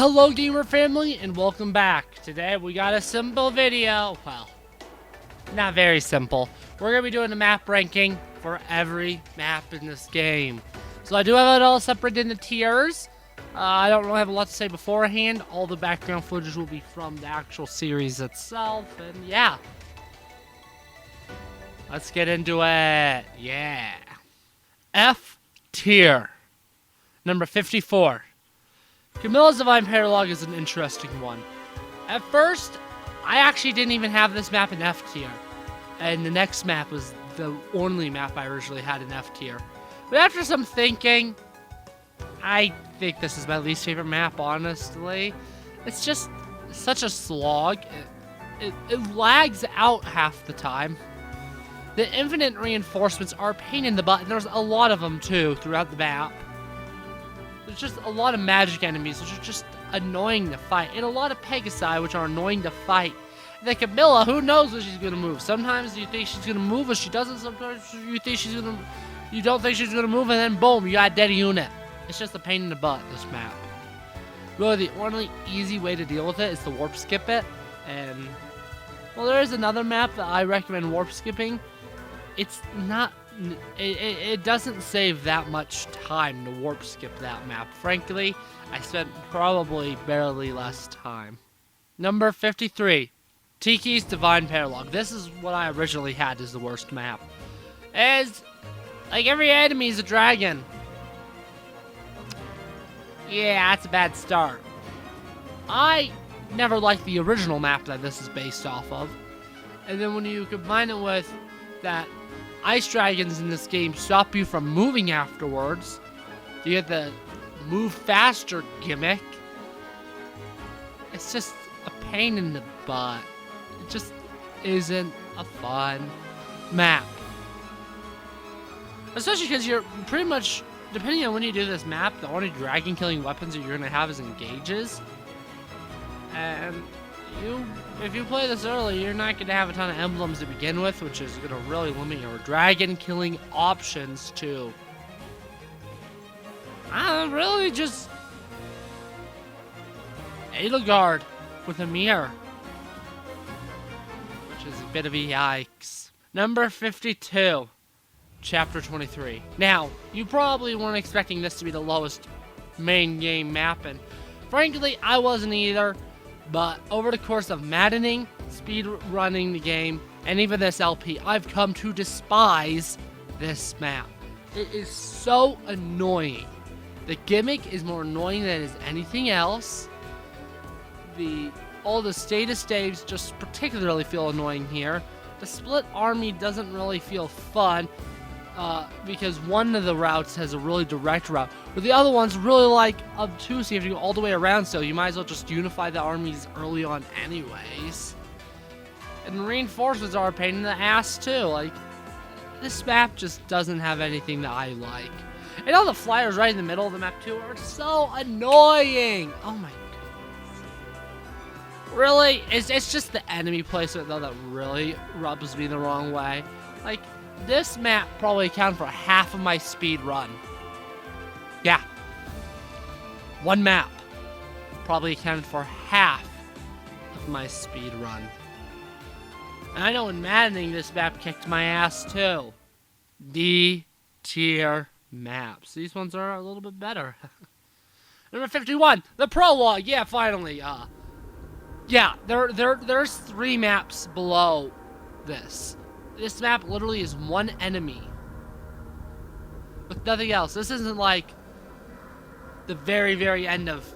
Hello gamer family and welcome back. Today we got a simple video. Well, not very simple. We're going to be doing a map ranking for every map in this game. So I do have it all separated into tiers. I don't really have a lot to say beforehand. All the background footage will be from the actual series itself. And yeah. Let's get into it. Yeah. F tier. Number 54. Camilla's Divine Paralog is an interesting one. At first, I actually didn't even have this map in F tier. And the next map was the only map I originally had in F tier. But after some thinking, I think this is my least favorite map, honestly. It's just such a slog. It lags out half the time. The infinite reinforcements are a pain in the butt, and there's a lot of them too throughout the map. There's just a lot of magic enemies, which are just annoying to fight, and a lot of Pegasi, which are annoying to fight. And then Camilla, who knows when she's gonna move? Sometimes you think she's gonna move, or she doesn't. Sometimes you think she's gonna, you don't think she's gonna move, and then boom, you got a dead unit. It's just a pain in the butt, this map. Really, the only easy way to deal with it is to warp skip it, and well, there is another map that I recommend warp skipping. It's not. It doesn't save that much time to warp skip that map. Frankly, I spent probably barely less time. Number 53. Tiki's Divine Paralog. This is what I originally had as the worst map. As, like, every enemy is a dragon. Yeah, that's a bad start. I never liked the original map that this is based off of. And then when you combine it with that ice dragons in this game stop you from moving afterwards, you get the move faster gimmick. It's just a pain in the butt. It just isn't a fun map. Especially because you're pretty much, depending on when you do this map, the only dragon killing weapons that you're going to have is engages. And if you play this early, you're not going to have a ton of emblems to begin with, which is going to really limit your dragon killing options too. Really just Edelgard with a mirror, which is a bit of a yikes. Number 52, Chapter 23. Now, you probably weren't expecting this to be the lowest main game map, and frankly, I wasn't either. But over the course of maddening, speed running the game, and even this LP, I've come to despise this map. It is so annoying. The gimmick is more annoying than it is anything else. All the status staves just particularly feel annoying here. The split army doesn't really feel fun. Because one of the routes has a really direct route, but the other one's really like obtuse. You have to go all the way around, so you might as well just unify the armies early on anyways. And reinforcements are a pain in the ass too. Like, this map just doesn't have anything that I like. And all the flyers right in the middle of the map too are so annoying. Oh my goodness. Really? It's just the enemy placement though that really rubs me the wrong way. Like, this map probably accounted for half of my speed run. Yeah. One map probably accounted for half of my speed run. And I know in maddening, this map kicked my ass too. D tier maps. These ones are a little bit better. Number 51, the prologue. Yeah, finally. Yeah, there's 3 maps below this. This map literally is one enemy with nothing else. This isn't like the very, very end of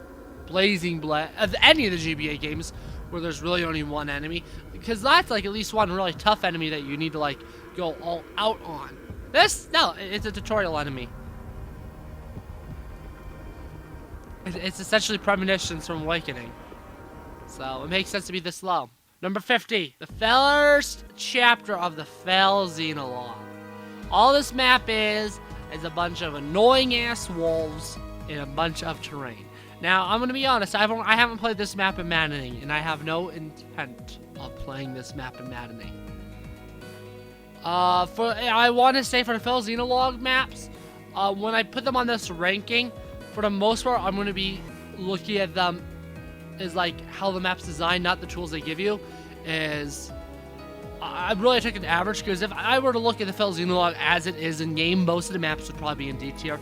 Blazing Blade, of any of the GBA games, where there's really only one enemy. Because that's like at least one really tough enemy that you need to like go all out on. This, no, it's a tutorial enemy. It's essentially premonitions from Awakening. So it makes sense to be this low. Number 50, the first chapter of the Fell Xenologue. All this map is a bunch of annoying-ass wolves in a bunch of terrain. Now, I'm going to be honest, I haven't played this map in Maddening, and I have no intent of playing this map in Maddening. I want to say for the Fell Xenologue maps, when I put them on this ranking, for the most part, I'm going to be looking at them is like how the map's designed, not the tools they give you, is I really took an average, because if I were to look at the Fell Xenologue as it is in game, most of the maps would probably be in D tier.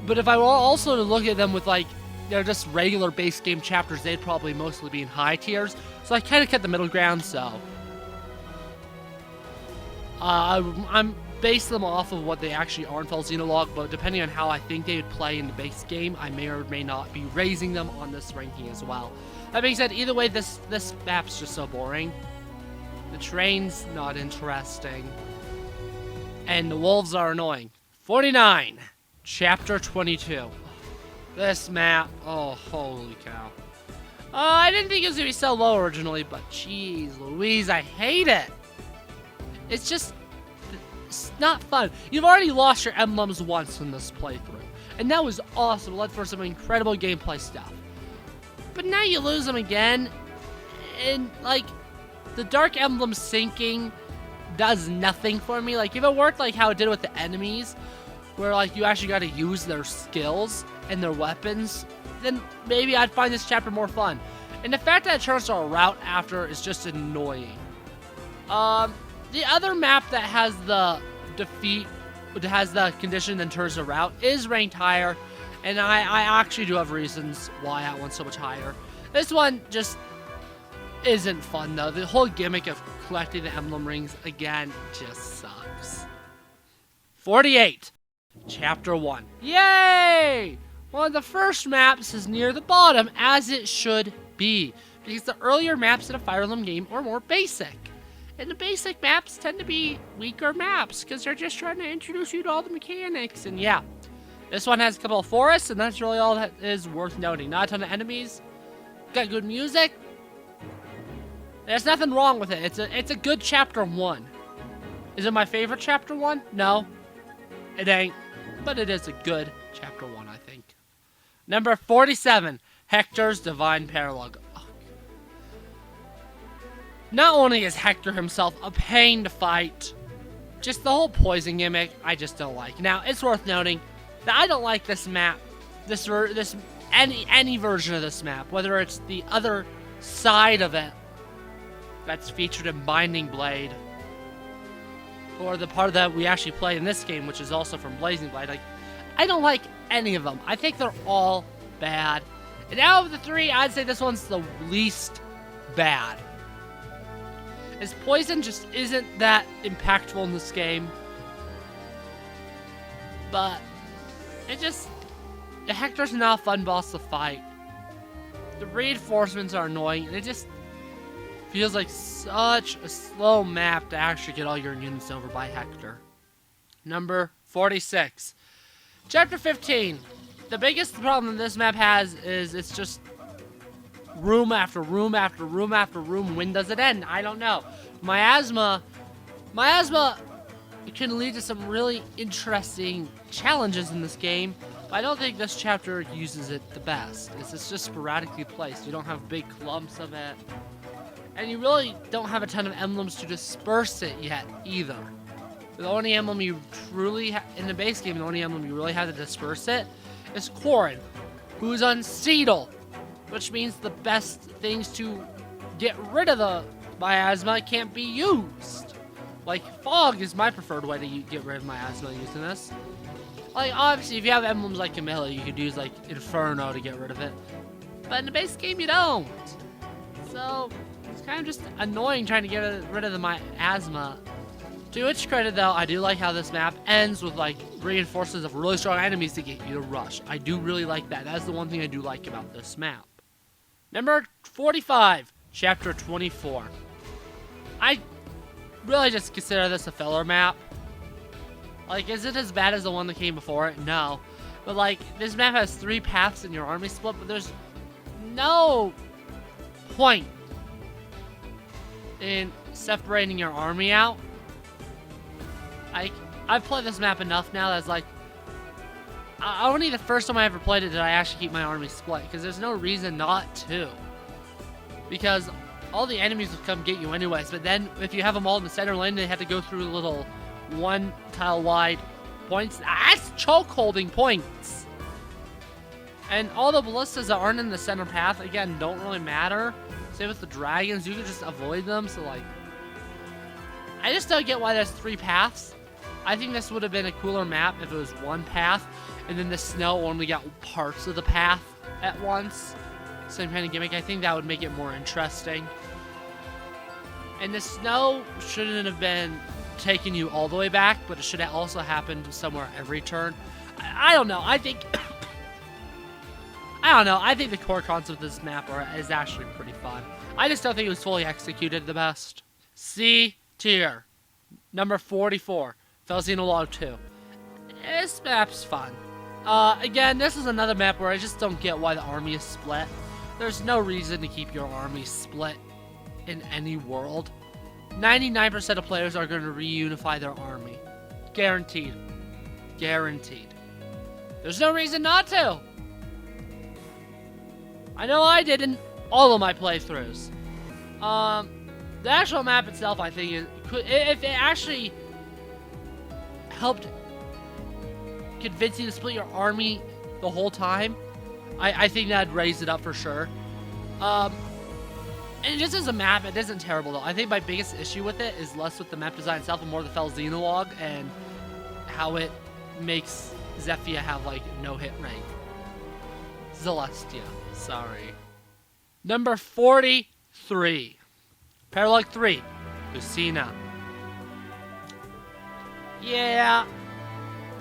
But if I were also to look at them with like they're just regular base game chapters, they'd probably mostly be in high tiers. So I kind of kept the middle ground. So I'm based them off of what they actually are in Fell Xenologue, but depending on how I think they would play in the base game, I may or may not be raising them on this ranking as well. That being said, either way, this map's just so boring. The train's not interesting, and the wolves are annoying. 49, Chapter 22. This map, oh, holy cow. I didn't think it was going to be so low originally, but jeez Louise, I hate it. It's just, it's not fun. You've already lost your emblems once in this playthrough, and that was awesome. It led for some incredible gameplay stuff. But now you lose them again, and like, the Dark Emblem sinking does nothing for me. Like, if it worked like how it did with the enemies, where like you actually got to use their skills and their weapons, then maybe I'd find this chapter more fun. And the fact that it turns to a route after is just annoying. The other map that has the defeat, has the condition and turns to route is ranked higher, and I actually do have reasons why that one's so much higher. This one just isn't fun though. The whole gimmick of collecting the emblem rings again just sucks. 48, Chapter 1. Yay! One of the first maps is near the bottom, as it should be, because the earlier maps in a Fire Emblem game are more basic. And the basic maps tend to be weaker maps, because they're just trying to introduce you to all the mechanics. And yeah, this one has a couple of forests, and that's really all that is worth noting. Not a ton of enemies. Got good music. There's nothing wrong with it. It's a good Chapter 1. Is it my favorite Chapter 1? No. It ain't. But it is a good Chapter 1, I think. Number 47, Hector's Divine Paralogue. Oh. Not only is Hector himself a pain to fight, just the whole poison gimmick I just don't like. Now, it's worth noting that I don't like this map, any version of this map, whether it's the other side of it that's featured in Binding Blade, or the part that we actually play in this game, which is also from Blazing Blade. Like, I don't like any of them. I think they're all bad. And out of the three, I'd say this one's the least bad. His poison just isn't that impactful in this game. But Hector's not a fun boss to fight. The reinforcements are annoying, and it just feels like such a slow map to actually get all your units over by Hector. Number 46. Chapter 15. The biggest problem this map has is it's just room after room after room after room. When does it end? I don't know. Miasma can lead to some really interesting challenges in this game, but I don't think this chapter uses it the best. It's just sporadically placed. You don't have big clumps of it, and you really don't have a ton of emblems to disperse it yet either. The only emblem you truly in the base game, the only emblem you really have to disperse it is Corrin, who's on Cedal, which means the best things to get rid of the miasma can't be used. Like, fog is my preferred way to get rid of miasma using this. Like, obviously, if you have emblems like Camilla, you could use, like, Inferno to get rid of it. But in the base game, you don't. So, it's kind of just annoying trying to get rid of the miasma. To its credit, though, I do like how this map ends with, like, reinforcements of really strong enemies to get you to rush. I do really like that. That's the one thing I do like about this map. Number 45, Chapter 24. I really just consider this a filler map. Like, is it as bad as the one that came before it? No. But, like, this map has 3 paths in your army split, but there's no point in separating your army out. I've played this map enough now that's like, only the first time I ever played it did I actually keep my army split, because there's no reason not to. Because all the enemies will come get you anyways, but then if you have them all in the center lane, they have to go through little 1 tile wide points. That's choke holding points. And all the ballistas that aren't in the center path, again, don't really matter. Same with the dragons, you can just avoid them, so like... I just don't get why there's 3 paths. I think this would have been a cooler map if it was 1 path, and then the snow only got parts of the path at once. Same kind of gimmick. I think that would make it more interesting. And the snow shouldn't have been taking you all the way back, but it should have also happened somewhere every turn. I don't know. I think... I don't know. I think the core concept of this map is actually pretty fun. I just don't think it was fully executed the best. C tier. Number 44. Felsinalog 2. This map's fun. Again, this is another map where I just don't get why the army is split. There's no reason to keep your army split in any world. 99% of players are going to reunify their army. Guaranteed. Guaranteed. There's no reason not to. I know I did in all of my playthroughs. The actual map itself, I think, if it actually helped convince you to split your army the whole time, I think that'd raise it up for sure. And just as a map, it isn't terrible though. I think my biggest issue with it is less with the map design itself and more the Felsinalog and how it makes Zephyr have like no hit rate. Celestia, sorry. Number 43. Paralog 3. Lucina. Yeah.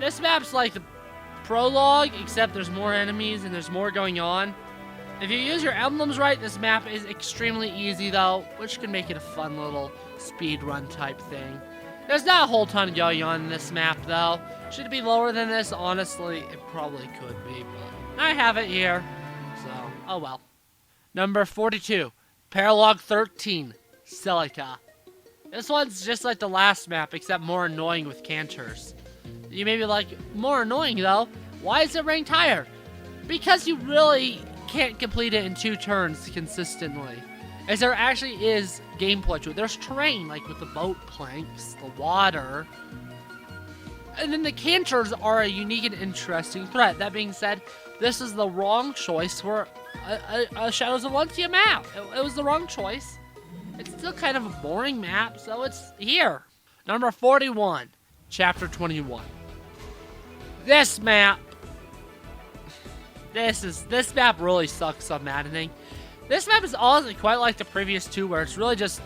This map's like the prologue, except there's more enemies and there's more going on. If you use your emblems right, this map is extremely easy though, which can make it a fun little speed run type thing. There's not a whole ton going on in this map though. Should it be lower than this? Honestly, it probably could be, but I have it here, so oh well. Number 42, Paralog 13, Celica. This one's just like the last map, except more annoying with canters. You may be like, more annoying though? Why is it ranked higher? Because you really can't complete it in 2 turns consistently. As there actually is gameplay to it. There's terrain, like with the boat planks, the water. And then the canters are a unique and interesting threat. That being said, this is the wrong choice for a Shadows of Valentia map. It was the wrong choice. It's still kind of a boring map, so it's here. Number 41, Chapter 21. This map. This map really sucks on maddening. This map is honestly quite like the previous 2, where it's really just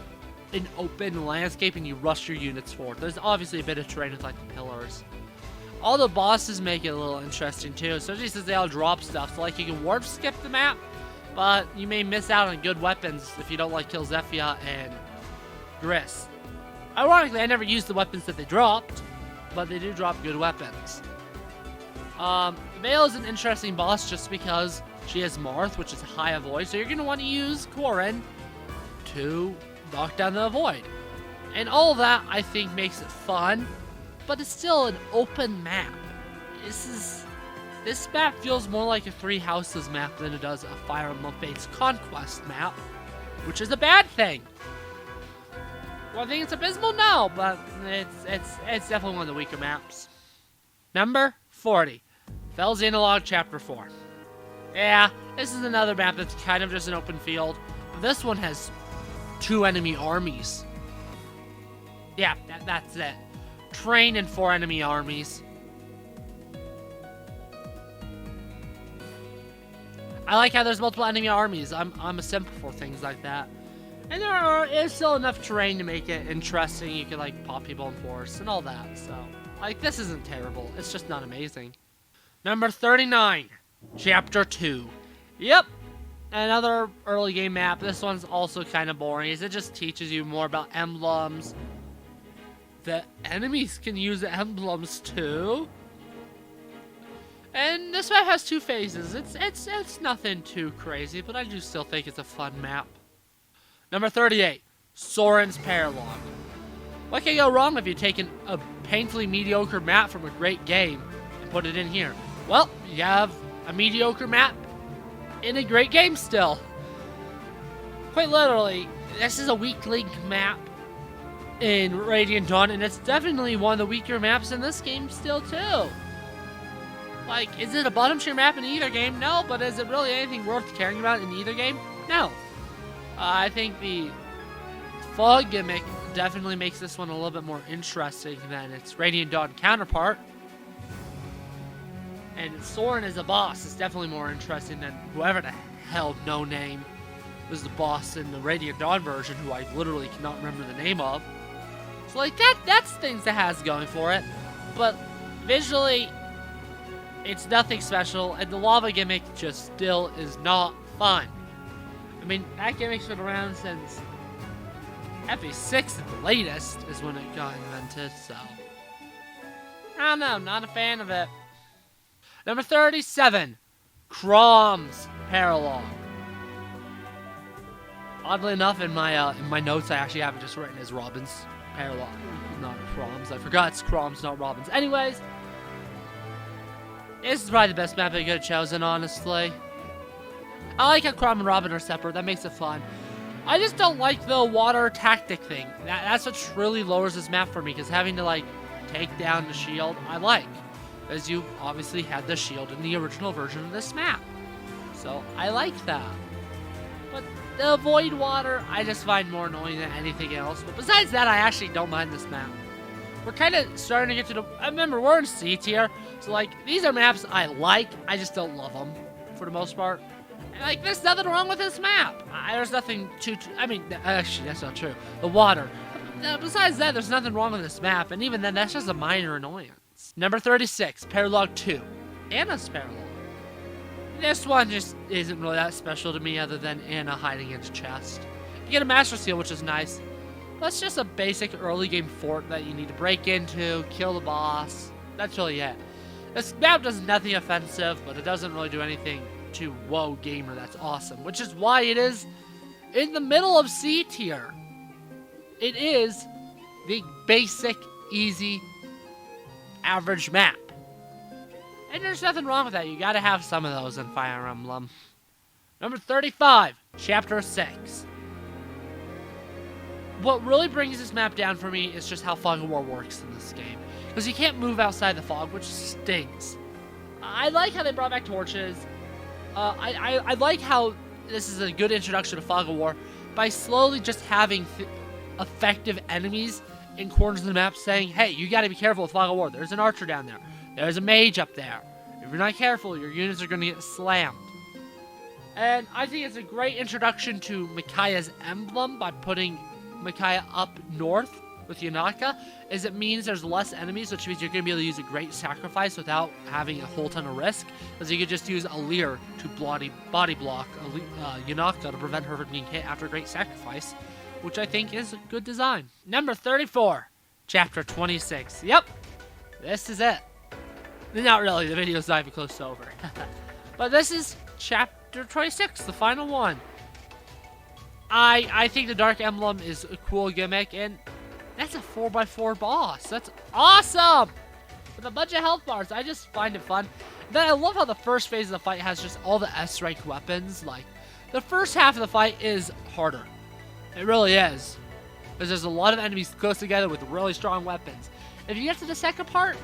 an open landscape and you rush your units forward. There's obviously a bit of terrain with like the pillars. All the bosses make it a little interesting too, especially since they all drop stuff. So like you can warp skip the map, but you may miss out on good weapons if you don't like kill Zephyr and Gris. Ironically, I never used the weapons that they dropped, but they do drop good weapons. Vale is an interesting boss just because she has Marth, which is high avoid, so you're going to want to use Corin to knock down the avoid. And all of that, I think, makes it fun, but it's still an open map. This map feels more like a 3 Houses map than it does a Fire Emblem Fates Conquest map, which is a bad thing. Well, I think it's abysmal? No, but it's definitely one of the weaker maps. Number 40. Felsinalog Chapter 4. Yeah, this is another map that's kind of just an open field. But this one has 2 enemy armies. Yeah, that's it. Train and 4 enemy armies. I like how there's multiple enemy armies. I'm a simp for things like that. And there is still enough terrain to make it interesting. You can like pop people in force and all that. So, like, this isn't terrible. It's just not amazing. Number 39, Chapter 2. Yep, another early game map. This one's also kind of boring, as it just teaches you more about emblems. The enemies can use emblems too. And this map has 2 phases. It's nothing too crazy, but I do still think it's a fun map. Number 38, Soren's Paralog. What can go wrong if you've taken a painfully mediocre map from a great game and put it in here? Well, you have a mediocre map in a great game still. Quite literally, this is a weak link map in Radiant Dawn, and it's definitely one of the weaker maps in this game still too. Like, is it a bottom tier map in either game? No, but is it really anything worth caring about in either game? No. I think the fog gimmick definitely makes this one a little bit more interesting than its Radiant Dawn counterpart. And Soren as a boss is definitely more interesting than whoever the hell No Name was the boss in the Radiant Dawn version, who I literally cannot remember the name of. So like that's things that has going for it. But visually, it's nothing special, and the lava gimmick just still is not fun. I mean, that gimmick's been around since FE6 at the latest is when it got invented, so I don't know, not a fan of it. Number 37, Crom's Paralog. Oddly enough, in my notes, I actually have it just written as Robin's Paralog, not Crom's. I forgot it's Crom's, not Robin's. Anyways, this is probably the best map I could have chosen, honestly. I like how Crom and Robin are separate. That makes it fun. I just don't like the water tactic thing. That's what really lowers this map for me, because having to, like, take down the shield, I like. As you obviously had the shield in the original version of this map. So, I like that. But the void water, I just find more annoying than anything else. But besides that, I actually don't mind this map. We're kind of starting to get to the... I remember, we're in C tier. So, like, these are maps I like. I just don't love them, for the most part. And, like, there's nothing wrong with this map. There's nothing I mean, actually, that's not true. The water. Besides that, there's nothing wrong with this map. And even then, that's just a minor annoyance. Number 36, Paralog 2. Anna's Paralog. This one just isn't really that special to me, other than Anna hiding in a chest. You get a Master Seal, which is nice. That's just a basic early game fort that you need to break into, kill the boss. That's really it. This map does nothing offensive, but it doesn't really do anything to whoa gamer that's awesome, which is why it is in the middle of C tier. It is the basic, easy, average map. And there's nothing wrong with that. You gotta have some of those in Fire Emblem. Number 35, Chapter 6. What really brings this map down for me is just how Fog of War works in this game. Because you can't move outside the fog, which stings. I like how they brought back torches. I like how this is a good introduction to Fog of War by slowly just having effective enemies in corners of the map saying, hey, you gotta be careful with Fog of War. There's an archer down there. There's a mage up there. If you're not careful, your units are gonna get slammed. And I think it's a great introduction to Micaiah's emblem by putting Micaiah up north with Yanaka, is it means there's less enemies, which means you're going to be able to use a great sacrifice without having a whole ton of risk, because you could just use Alir to body block Yanaka to prevent her from being hit after a great sacrifice, which I think is a good design. Number 34, Chapter 26. Yep, this is it. Not really, the video's not even close to over. But this is Chapter 26, the final one. I think the Dark Emblem is a cool gimmick, and that's a 4x4 boss. That's awesome! With a bunch of health bars, I just find it fun. Then I love how the first phase of the fight has just all the S-rank weapons. Like, the first half of the fight is harder. It really is. Because there's a lot of enemies close together with really strong weapons. If you get to the second part,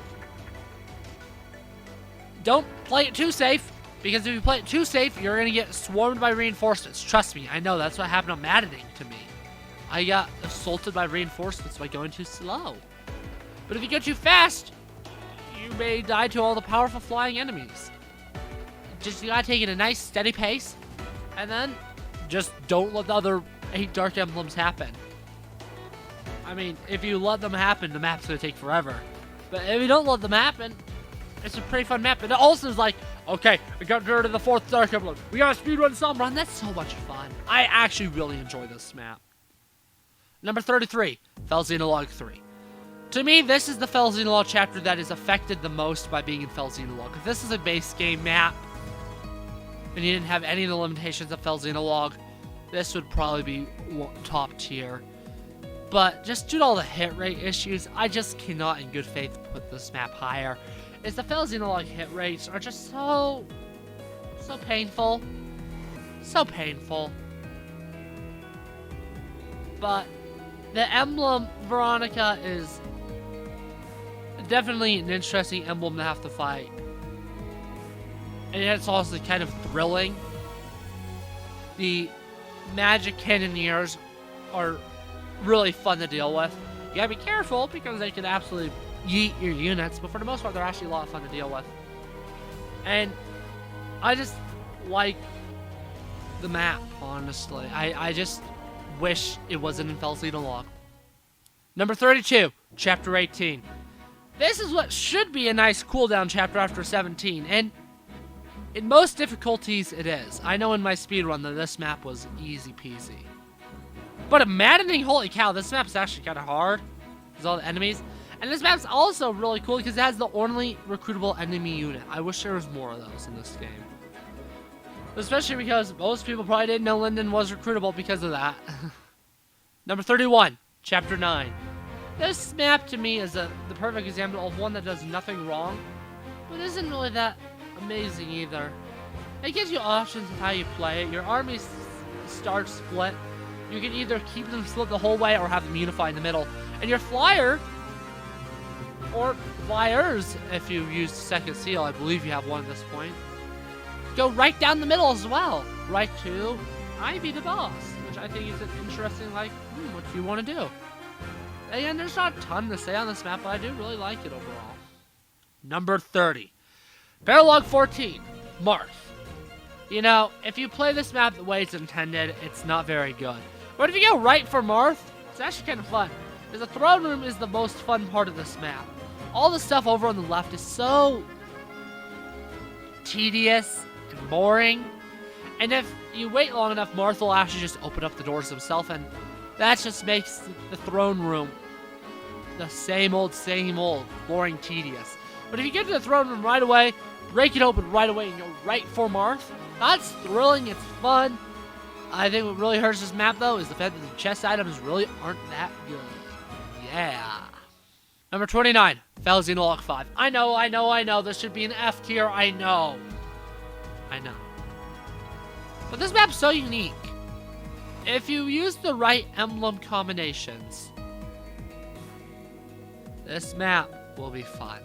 don't play it too safe. Because if you play it too safe, you're going to get swarmed by reinforcements. Trust me, I know. That's what happened on Maddening to me. I got assaulted by reinforcements by going too slow. But if you go too fast, you may die to all the powerful flying enemies. Just you gotta take it a nice, steady pace. And then, just don't let the other 8 Dark Emblems happen. I mean, if you let them happen, the map's going to take forever. But if you don't let them happen, it's a pretty fun map. And it also is like, okay, we got rid of the 4th Dark Emblem. We got a speedrun some run. That's so much fun. I actually really enjoy this map. Number 33, Felxenologue 3. To me, this is the Felxenologue chapter that is affected the most by being in Felxenologue. If this is a base game map, and you didn't have any of the limitations of Felxenologue, this would probably be top tier. But just due to all the hit rate issues, I just cannot in good faith put this map higher. Is the Felxenologue hit rates are just so painful. So painful. But the emblem, Veronica, is definitely an interesting emblem to have to fight. and it's also kind of thrilling. The magic cannoneers are really fun to deal with. You gotta be careful because they can absolutely yeet your units, but for the most part, they're actually a lot of fun to deal with. And I just like the map, honestly. I just wish it wasn't in Felseed Log. Number 32, Chapter 18. This is what should be a nice cooldown chapter after 17, and in most difficulties it is. I know in my speedrun that this map was easy peasy. But a maddening, holy cow, this map's actually kind of hard. There's all the enemies. And this map's also really cool because it has the only recruitable enemy unit. I wish there was more of those in this game. Especially because most people probably didn't know Linden was recruitable because of that. Number 31, Chapter 9. This map to me is the perfect example of one that does nothing wrong, but isn't really that amazing either. It gives you options of how you play it. Your armies start split. You can either keep them split the whole way or have them unify in the middle. And your flyer, or flyers, if you use second seal, I believe you have one at this point, go right down the middle as well, right to Ivy the boss, which I think is an interesting, like, what do you want to do? Again, there's not a ton to say on this map, but I do really like it overall. Number 30, Paralog 14, Marth. You know, if you play this map the way it's intended, it's not very good. But if you go right for Marth, it's actually kind of fun. Because the throne room is the most fun part of this map. All the stuff over on the left is so tedious and boring. And if you wait long enough, Marth will actually just open up the doors himself, and that just makes the throne room the same old, boring, tedious. But if you get to the throne room right away, break it open right away, and go right for Marth, that's thrilling, it's fun. I think what really hurts this map, though, is the fact that the chest items really aren't that good. Yeah. Number 29, Felseed Log 5. I know, this should be an F tier, I know. But this map's so unique. If you use the right emblem combinations, this map will be fun.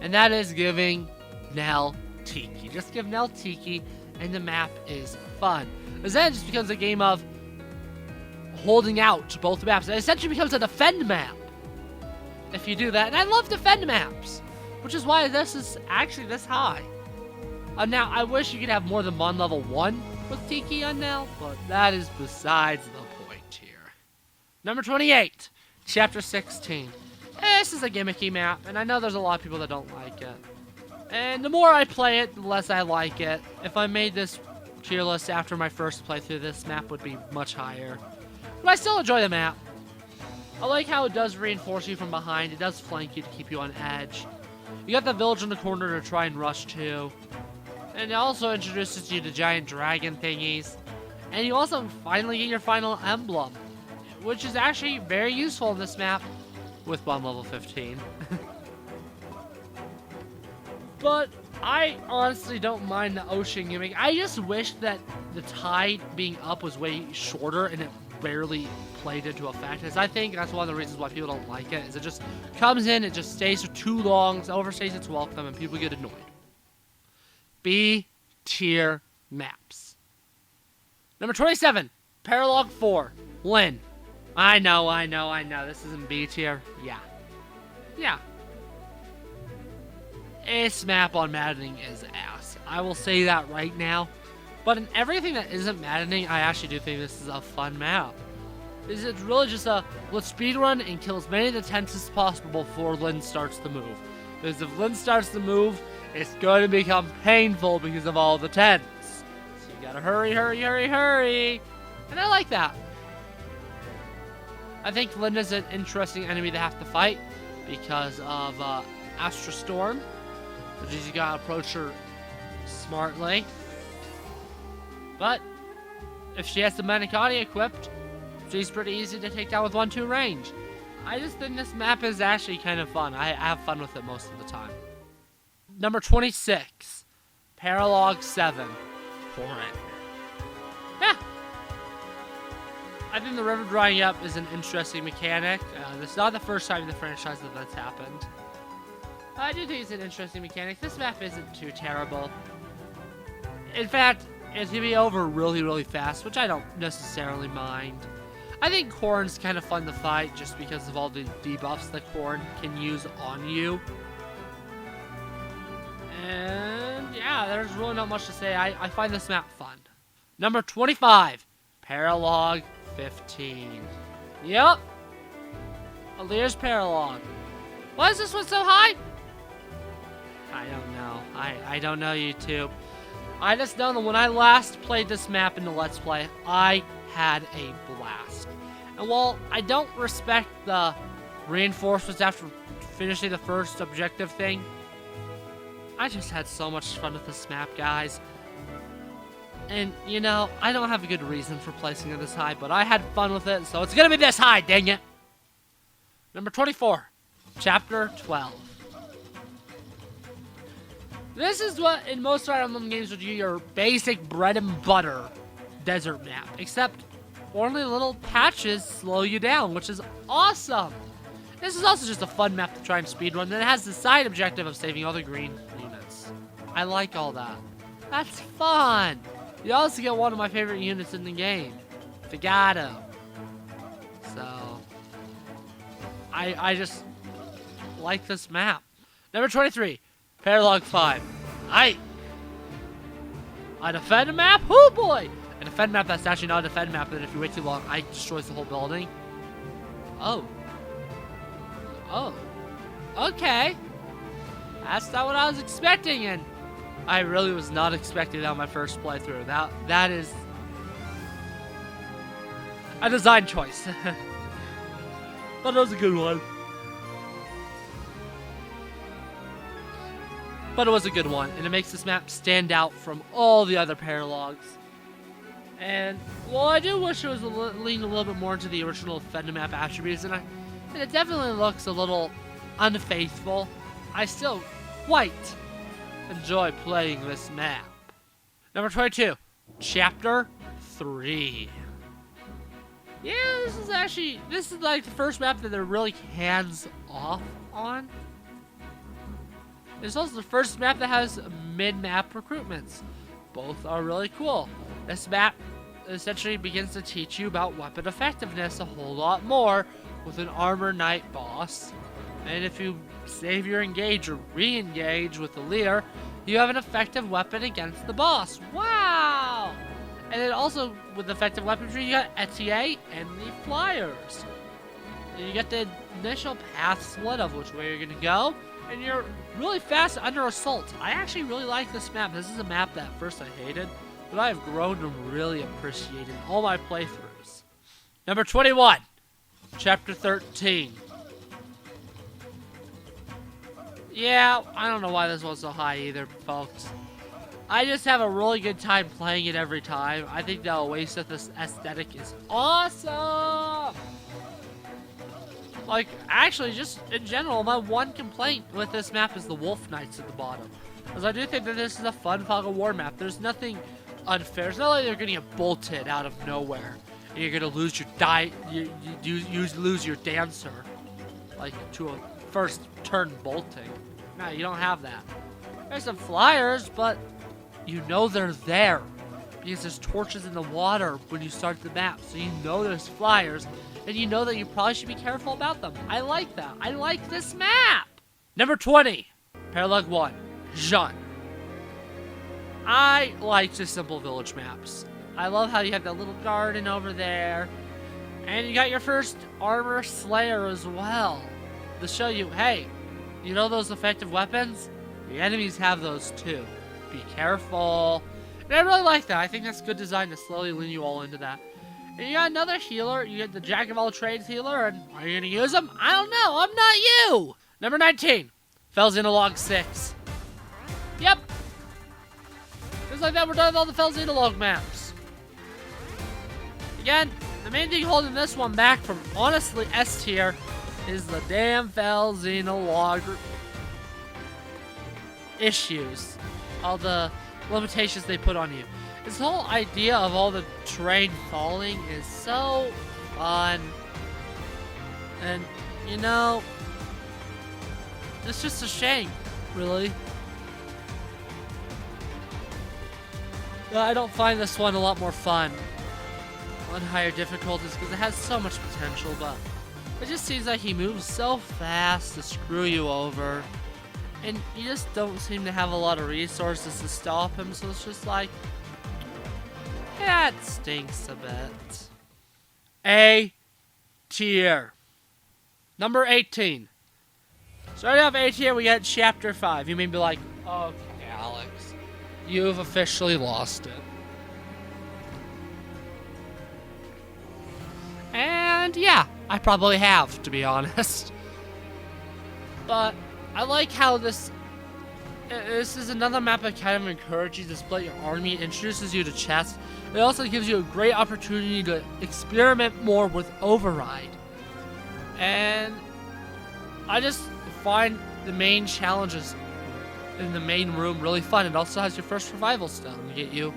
And that is giving Nell Tiki. Just give Nell Tiki, and the map is fun. Because then it just becomes a game of holding out both maps. It essentially becomes a defend map if you do that. And I love defend maps, which is why this is actually this high. Now, I wish you could have more than one level 1 with Tiki on Nell, but that is besides the point here. Number 28, Chapter 16. This is a gimmicky map, and I know there's a lot of people that don't like it. And the more I play it, the less I like it. If I made this tier list after my first playthrough, this map would be much higher. But I still enjoy the map. I like how it does reinforce you from behind. It does flank you to keep you on edge. You got the village in the corner to try and rush to. And it also introduces you to giant dragon thingies. And you also finally get your final emblem, which is actually very useful in this map with bomb level 15. But I honestly don't mind the ocean gimmick. I just wish that the tide being up was way shorter and it barely played into effect. As I think that's one of the reasons why people don't like it, is it just comes in, it just stays for too long, it overstays its welcome, and people get annoyed. B tier maps. Number 27, Paralog 4, Lynn. I know. This isn't B tier. Yeah. This map on maddening is ass. I will say that right now. But in everything that isn't maddening, I actually do think this is a fun map. It's really just a let's speedrun and kill as many of the tents as possible before Lynn starts to move. Because if Lynn starts to move, it's going to become painful because of all the tents. So you gotta hurry. And I like that. I think Lynn is an interesting enemy to have to fight because of Astra Storm. Which is you gotta approach her smartly. But if she has the Manicotti equipped, she's pretty easy to take down with 1-2 range. I just think this map is actually kind of fun. I have fun with it most of the time. Number 26, Paralog 7, Foreign. Yeah. I think the river drying up is an interesting mechanic. This is not the first time in the franchise that that's happened. I do think it's an interesting mechanic. This map isn't too terrible. In fact, it's gonna be over really, really fast, which I don't necessarily mind. I think Corn's kind of fun to fight just because of all the debuffs that Corn can use on you. And yeah, there's really not much to say. I find this map fun. Number 25, Paralog 15. Yep. Alir's Paralog. Why is this one so high? I don't know. I don't know, YouTube. I just know that when I last played this map in the Let's Play, I had a blast. And while I don't respect the reinforcements after finishing the first objective thing, I just had so much fun with this map, guys. And, you know, I don't have a good reason for placing it this high, but I had fun with it, so it's gonna be this high, dang it! Number 24, Chapter 12. This is what, in most Fire Emblem games, would be your basic bread and butter desert map, except only little patches slow you down, which is awesome! This is also just a fun map to try and speedrun, and it has the side objective of saving all the green units. I like all that. That's fun! You also get one of my favorite units in the game, Figato. So, I just like this map. Number 23. Paralog 5. A defend map? Oh boy! A defend map that's actually not a defend map, and if you wait too long, it destroys the whole building. Oh. Oh. Okay. That's not what I was expecting, and I really was not expecting that on my first playthrough. That is a design choice. But it was a good one. But it was a good one, and it makes this map stand out from all the other Paralogs. And, well, I do wish it was leaned a little bit more into the original Defend map attributes, and it definitely looks a little unfaithful. I still quite enjoy playing this map. Number 22, Chapter 3. Yeah, this is like the first map that they're really hands-off on. It's also the first map that has mid-map recruitments. Both are really cool. This map essentially begins to teach you about weapon effectiveness a whole lot more with an Armor Knight boss. And if you save your engage or re-engage with the leader, you have an effective weapon against the boss. Wow! And then also, with effective weaponry, you got ETA and the flyers. And you get the initial path split of which way you're going to go. And you're really fast under assault. I actually really like this map. This is a map that at first I hated, but I have grown to really appreciate in all my playthroughs. Number 21, Chapter 13. Yeah, I don't know why this one's so high either, folks. I just have a really good time playing it every time. I think the Oasis aesthetic is awesome! Like, actually, just in general, my one complaint with this map is the Wolf Knights at the bottom. Because I do think that this is a fun fog of war map. There's nothing unfair. It's not like you're going to get bolted out of nowhere. And you're going to lose your lose your dancer. Like, to a first turn bolting. No, you don't have that. There's some flyers, but you know they're there. Because there's torches in the water when you start the map. So you know there's flyers. And you know that you probably should be careful about them. I like that. I like this map. Number 20, Paralog 1, Jean. I like the simple village maps. I love how you have that little garden over there. And you got your first armor slayer as well. To show you, hey, you know those effective weapons? The enemies have those too. Be careful. And I really like that. I think that's good design to slowly lean you all into that. And you got another healer. You get the Jack of all trades healer. And are you going to use them? I don't know. I'm not you. Number 19. Felsinalog 6. Yep. Just like that, we're done with all the Felsinalog maps. Again, the main thing holding this one back from honestly S tier is the damn Felsinalog issues. All the limitations they put on you. This whole idea of all the terrain falling is so fun. And, you know, It's just a shame, really. I don't find this one a lot more fun on higher difficulties because it has so much potential, but it just seems like he moves so fast to screw you over, and you just don't seem to have a lot of resources to stop him, so it's just like, yeah, it stinks a bit. A tier. Number 18. Starting off A tier, we got Chapter 5. You may be like, okay, Alex, you've officially lost it. And yeah, I probably have, to be honest. But I like how this is another map that kind of encourages you to split your army, introduces you to chess. It also gives you a great opportunity to experiment more with Override. And I just find the main challenges in the main room really fun. It also has your first survival stone to get you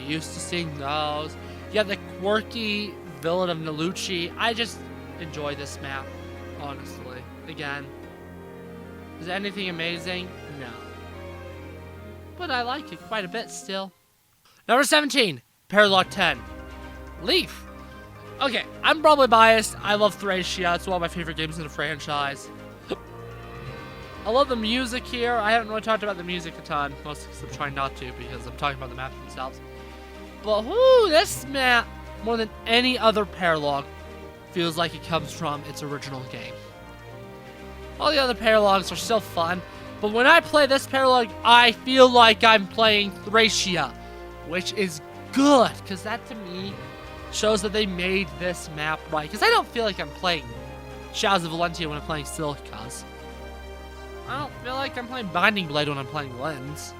used to seeing those. You got the quirky villain of Nalucci. I just enjoy this map, honestly. Again, is it anything amazing? No. But I like it quite a bit still. Number 17, Paralog 10. Leaf. Okay, I'm probably biased. I love Thracia. It's one of my favorite games in the franchise. I love the music here. I haven't really talked about the music a ton, mostly because I'm trying not to because I'm talking about the maps themselves. But whoo, this map, more than any other Paralog, feels like it comes from its original game. All the other Paralogs are still fun, but when I play this Paralog, I feel like I'm playing Thracia, which is good, because that to me shows that they made this map right. Because I don't feel like I'm playing Shadows of Valentia when I'm playing Silicas. I don't feel like I'm playing Binding Blade when I'm playing Lens.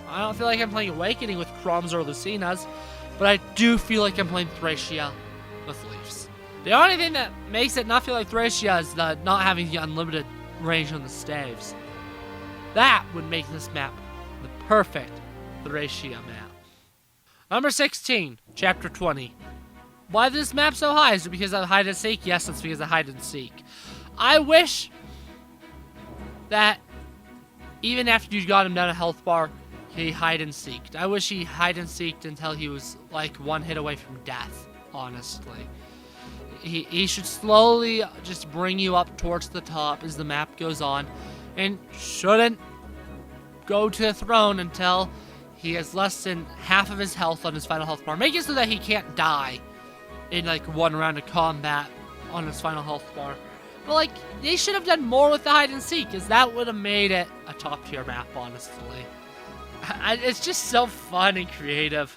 I don't feel like I'm playing Awakening with Chroms or Lucinas, but I do feel like I'm playing Thracia with Leafs. The only thing that makes it not feel like Thracia is the not having the unlimited range on the staves. That would make this map the perfect Thracia map. Number 16, Chapter 20. Why is this map so high? Is it because of hide and seek? Yes, it's because of hide and seek. I wish that even after you got him down a health bar, he hide and seeked. I wish he hide and seeked until he was like one hit away from death, honestly. He should slowly just bring you up towards the top as the map goes on, and shouldn't go to the throne until he has less than half of his health on his final health bar. Make it so that he can't die in like one round of combat on his final health bar. But like, they should have done more with the hide and seek, because that would have made it a top tier map, honestly. It's just so fun and creative.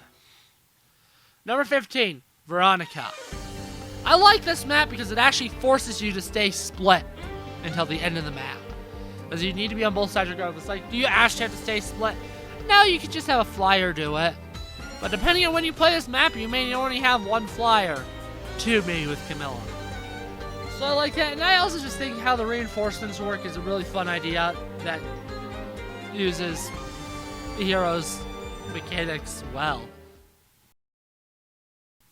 Number 15, Veronica. I like this map because it actually forces you to stay split until the end of the map. Because you need to be on both sides regardless. Like, do you actually have to stay split? No, you could just have a flyer do it. But depending on when you play this map, you may only have one flyer. Two maybe with Camilla. So I like that. And I also just think how the reinforcements work is a really fun idea that uses the hero's mechanics well.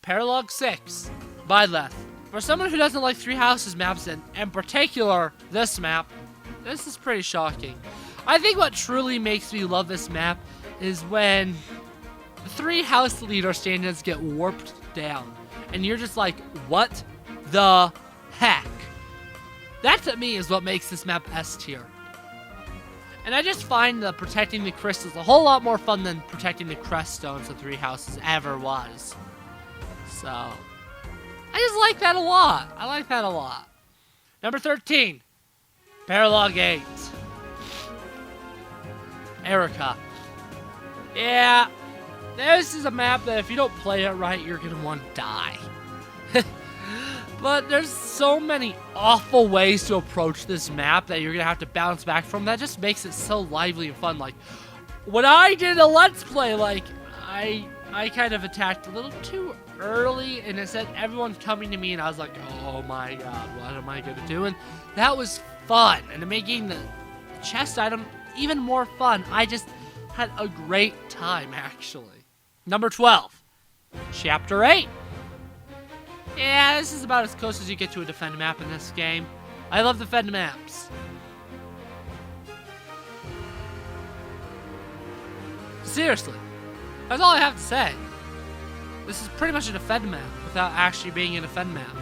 Paralog 6, Byleth. For someone who doesn't like Three Houses maps, and in particular this map, this is pretty shocking. I think what truly makes me love this map is when the three house leader stand-ins get warped down. And you're just like, what the heck? That to me is what makes this map S tier. And I just find that protecting the crystals a whole lot more fun than protecting the crest stones of Three Houses ever was. So, I just like that a lot. I like that a lot. Number 13, Paralog 8. Erica. Yeah, this is a map that if you don't play it right, you're gonna want to die. But there's so many awful ways to approach this map that you're gonna have to bounce back from. That just makes it so lively and fun. Like, when I did a Let's Play, like, I kind of attacked a little too early, and it said everyone's coming to me, and I was like, oh my god, what am I gonna do? And that was fun, and making the chest item even more fun. I just had a great time, actually. Number 12, Chapter 8. Yeah, this is about as close as you get to a defend map in this game. I love defend maps. Seriously. That's all I have to say. This is pretty much a defend map without actually being a defend map.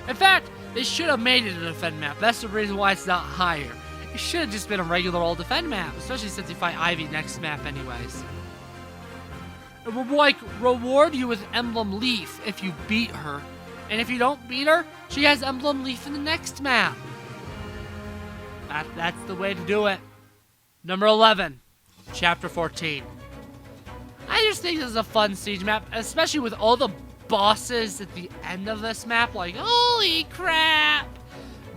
In fact, they should have made it a defend map. That's the reason why it's not higher. It should have just been a regular old defend map, especially since you fight Ivy next map anyways. It will like reward you with Emblem Leaf if you beat her. And if you don't beat her, she has Emblem Leaf in the next map. That's the way to do it. Number 11, Chapter 14. I just think this is a fun siege map, especially with all the bosses at the end of this map. Like, holy crap!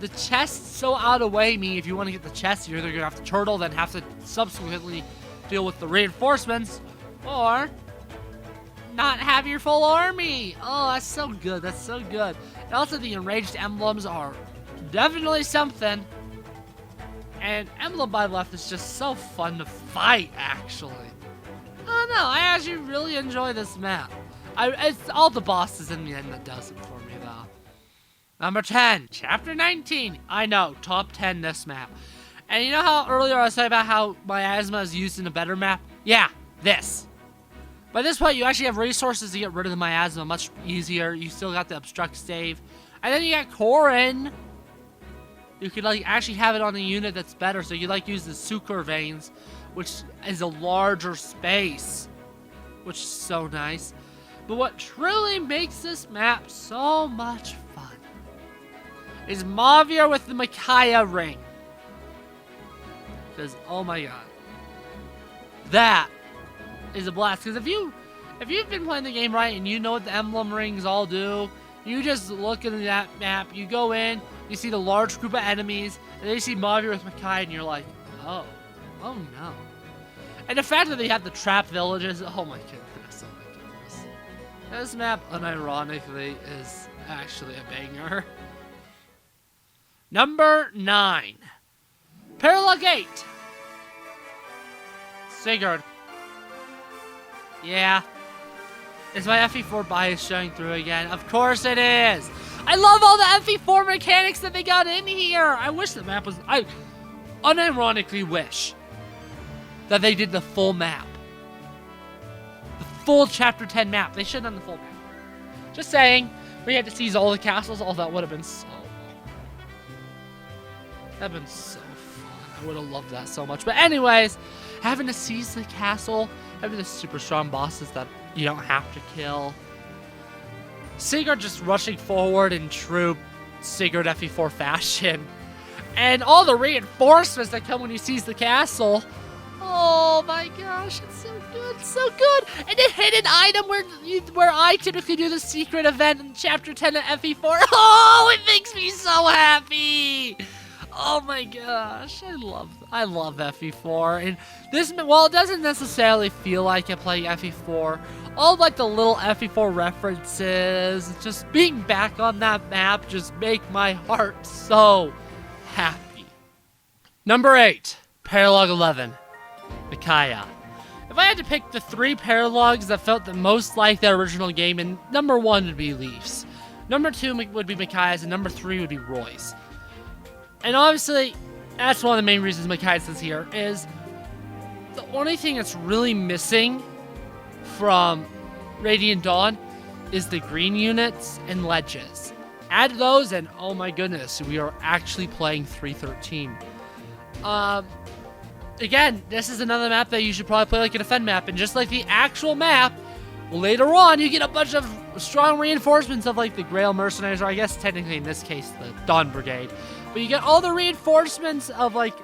The chest's so out of the way, if you want to get the chest, you're either going to have to turtle, then have to subsequently deal with the reinforcements, or not have your full army. Oh, that's so good. That's so good. And also, the enraged emblems are definitely something. And Emblem by Left is just so fun to fight, actually. I don't know. I actually really enjoy this map. It's all the bosses in the end that does it for me, though. Number 10, Chapter 19. I know, top 10 this map. And you know how earlier I was saying about how miasma is used in a better map? Yeah, this. By this point, you actually have resources to get rid of the miasma much easier. You still got the obstruct stave. And then you got Corin. You could like actually have it on a unit that's better. So you like use the sucre veins, which is a larger space, which is so nice. But what truly makes this map so much fun is Mavir with the Micaiah ring. Because, oh my god. That is a blast. Because if you've been playing the game right and you know what the emblem rings all do, you just look at that map, you go in, you see the large group of enemies, and then you see Mavir with Micaiah, and you're like, oh no. And the fact that they have the trap villages, oh my goodness. This map, unironically, is actually a banger. Number 9. Paralog 8. Sigurd. Yeah. Is my FE4 bias showing through again? Of course it is! I love all the FE4 mechanics that they got in here! I wish the map was... I unironically wish that they did the full map. The full Chapter 10 map. They should have done the full map. Just saying. We had to seize all the castles. Oh, that would have been so... That'd been so fun. I would have loved that so much. But anyways, having to seize the castle, having the super strong bosses that you don't have to kill. Sigurd just rushing forward in true Sigurd FE4 fashion. And all the reinforcements that come when you seize the castle. Oh my gosh, it's so good, so good. And the hidden item where I typically do the secret event in Chapter 10 of FE4. Oh, it makes me so happy. Oh my gosh, I love FE4. And this, while it doesn't necessarily feel like I'm playing FE4, all like the little FE4 references, just being back on that map just make my heart so happy. Number 8, Paralog 11, Micaiah. If I had to pick the 3 paralogs that felt the most like the original game, and number 1 would be Leaf's, number 2 would be Micaiah's, and number 3 would be Roy's. And obviously, that's one of the main reasons Micaiah's is here, is the only thing that's really missing from Radiant Dawn is the green units and ledges. Add those and oh my goodness, we are actually playing 313. Again, this is another map that you should probably play like a defend map, and just like the actual map, later on you get a bunch of strong reinforcements of like the Grail Mercenaries, or I guess technically in this case the Dawn Brigade. But you get all the reinforcements of like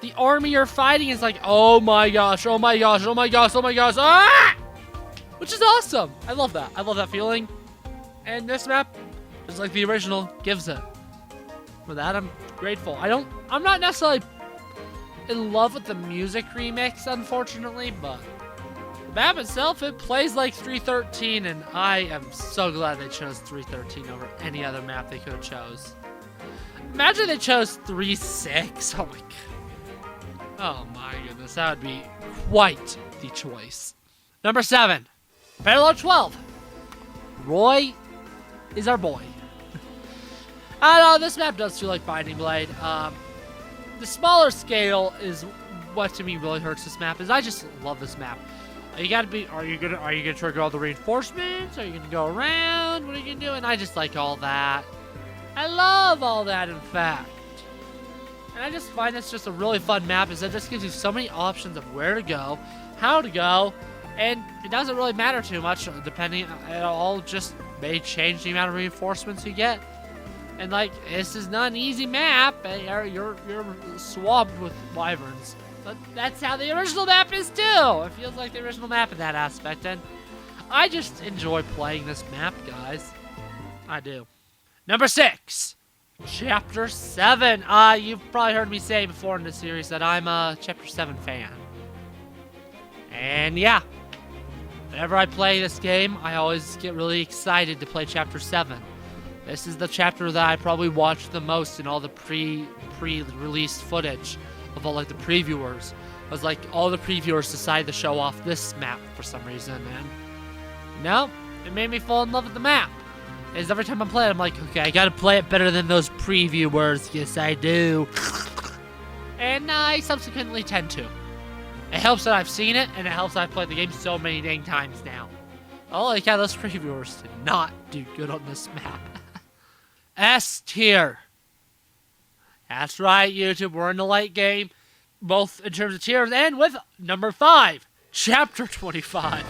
the army you're fighting is like, oh my gosh, oh my gosh, oh my gosh, oh my gosh, ah! Which is awesome. I love that. I love that feeling. And this map, just like the original, gives it. For that, I'm grateful. I'm not necessarily in love with the music remix, unfortunately, but the map itself, it plays like 313, and I am so glad they chose 313 over any other map they could have chose. Imagine they chose 3-6. Oh my god. Oh my goodness, that would be quite the choice. Number 7, Paralog 12. Roy is our boy. I don't know, this map does feel like Binding Blade. The smaller scale is what to me really hurts this map is I just love this map. Are you gonna trigger all the reinforcements? Are you gonna go around? What are you gonna do? And I just like all that. I love all that, in fact. And I just find this just a really fun map, is it just gives you so many options of where to go, how to go, and it doesn't really matter too much, depending, it all just may change the amount of reinforcements you get. And like, this is not an easy map, you're swamped with wyverns. But that's how the original map is too! It feels like the original map in that aspect, and I just enjoy playing this map, guys. I do. Number 6, Chapter 7. You've probably heard me say before in the series that I'm a Chapter 7 fan. And yeah, whenever I play this game, I always get really excited to play Chapter 7. This is the chapter that I probably watched the most in all the pre-released footage of all like the previewers. It was like all the previewers decided to show off this map for some reason, and no, it made me fall in love with the map. Is every time I play it, I'm like, okay, I gotta play it better than those previewers. Yes, I do. And I subsequently tend to. It helps that I've seen it, and it helps that I've played the game so many dang times now. Oh, like how those previewers did not do good on this map. S tier. That's right, YouTube. We're in the late game, both in terms of tiers and with number 5, Chapter 25.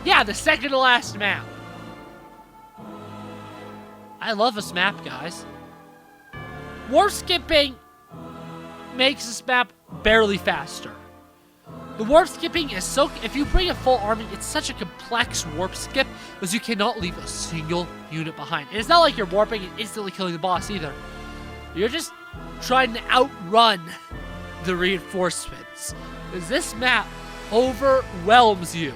Yeah, the second to last map. I love this map, guys. Warp skipping makes this map barely faster. The warp skipping is so... If you bring a full army, it's such a complex warp skip because you cannot leave a single unit behind. And it's not like you're warping and instantly killing the boss either. You're just trying to outrun the reinforcements. Because this map overwhelms you.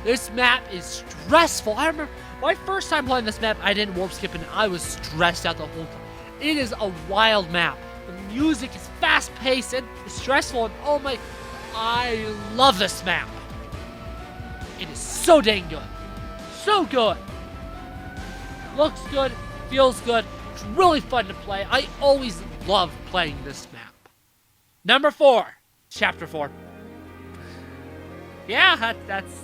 This map is stressful. I remember my first time playing this map, I didn't warp skip and I was stressed out the whole time. It is a wild map. The music is fast-paced and stressful, and oh my... I love this map. It is so dang good. So good. Looks good, feels good. It's really fun to play. I always love playing this map. Number 4, Chapter 4. Yeah, that's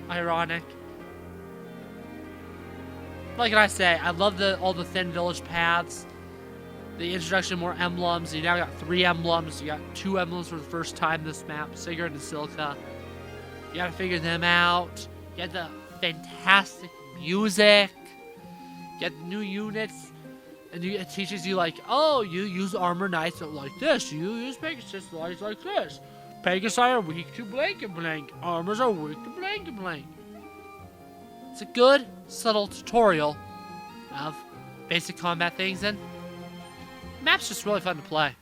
ironic. Like I say, I love all the thin village paths. The introduction of more emblems. You now got 3 emblems. You got 2 emblems for the first time this map. Sigurd and Silka. You gotta figure them out. You get the fantastic music. You get new units. And it teaches you like, oh, you use armor knights like this. You use Pegasus knights like this. Pegasus are weak to blank and blank. Armors are weak to blank and blank. It's a good, subtle tutorial of basic combat things, and map's just really fun to play.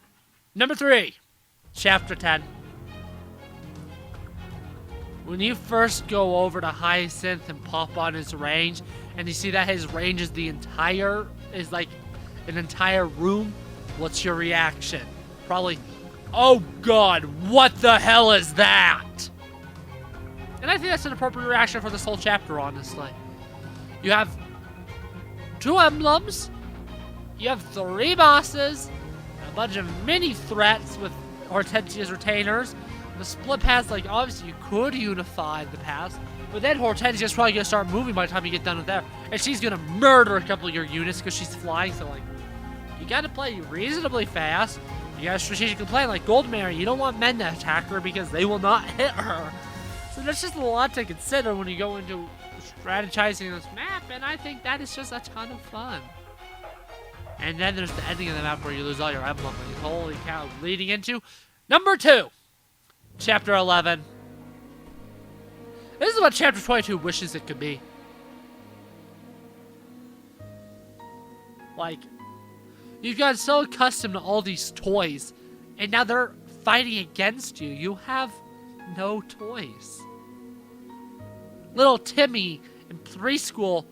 Number 3, Chapter 10. When you first go over to Hyacinth and pop on his range, and you see that his range is like an entire room, what's your reaction? Probably, oh god, what the hell is that? And I think that's an appropriate reaction for this whole chapter, honestly. You have 2 emblems, you have 3 bosses, a bunch of mini threats with Hortensia's retainers. The split paths, like, obviously you could unify the paths, but then Hortensia's probably going to start moving by the time you get done with that. And she's going to murder a couple of your units because she's flying, so, like, you got to play reasonably fast. You got to strategically play, like Goldmary. You don't want men to attack her because they will not hit her. So there's just a lot to consider when you go into strategizing this map, and I think that is just a ton of fun. And then there's the ending of the map where you lose all your emblems. Holy cow. Leading into number 2, Chapter 11. This is what Chapter 22 wishes it could be. Like, you've gotten so accustomed to all these toys, and now they're fighting against you. You have no toys. Little Timmy in preschool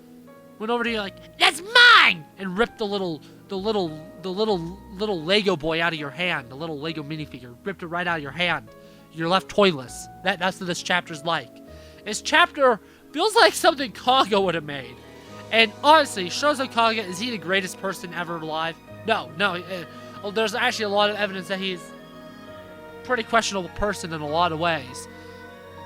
went over to you like, that's mine! And ripped the little Lego boy out of your hand, the little Lego minifigure, ripped it right out of your hand. You're left toyless. That's what this chapter's like. This chapter feels like something Kaga would have made. And honestly, Shozo Kaga, is he the greatest person ever alive? No. There's actually a lot of evidence that he's pretty questionable person in a lot of ways.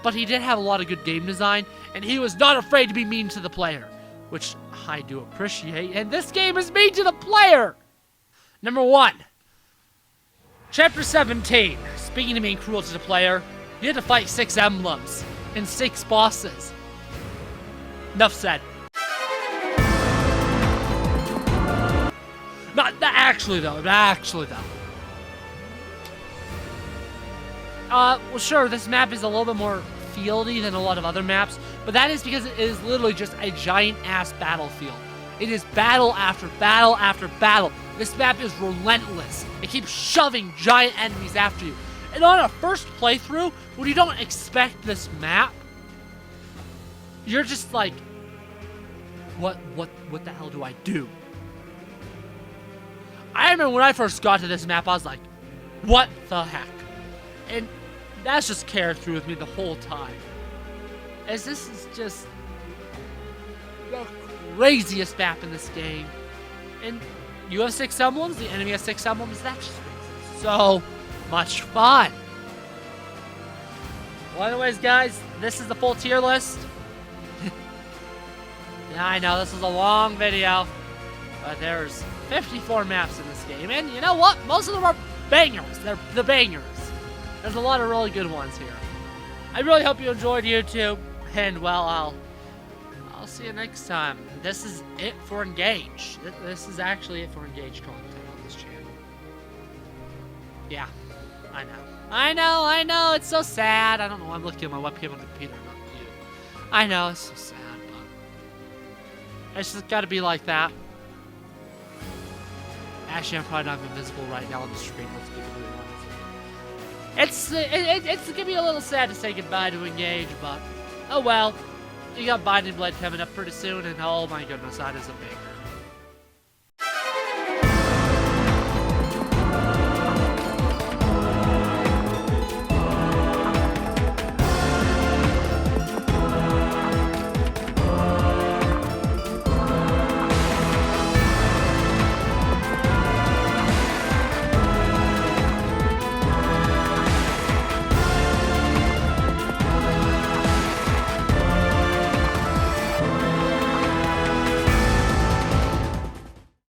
But he did have a lot of good game design, and he was not afraid to be mean to the player, which I do appreciate, and this game is mean to the player! Number 1. Chapter 17. Speaking of being cruel to the player, you had to fight 6 emblems and 6 bosses. Enough said. Not actually though. Well, sure, this map is a little bit more fieldy than a lot of other maps, but that is because it is literally just a giant-ass battlefield. It is battle after battle after battle. This map is relentless. It keeps shoving giant enemies after you. And on a first playthrough, when you don't expect this map, you're just like, what the hell do I do? I remember when I first got to this map, I was like, what the heck? And that's just carried through with me the whole time. As this is just the craziest map in this game. And you have 6 emblems, the enemy has 6 emblems, that just makes it so much fun. Well, anyways, guys, this is the full tier list. Yeah, I know, this was a long video, but there's 54 maps in this game, and you know what? Most of them are bangers. They're the bangers. There's a lot of really good ones here. I really hope you enjoyed YouTube, and well, I'll see you next time. This is it for Engage. This is actually it for Engage content on this channel. Yeah, I know, it's so sad. I don't know, I'm looking at my webcam on the computer, not you. I know, it's so sad, but it's just gotta be like that. Actually, I'm probably not invisible right now on the screen, let's be completely honest. It's gonna be a little sad to say goodbye to Engage, but oh well. You got Binding Blade coming up pretty soon, and oh my goodness, that is a banger.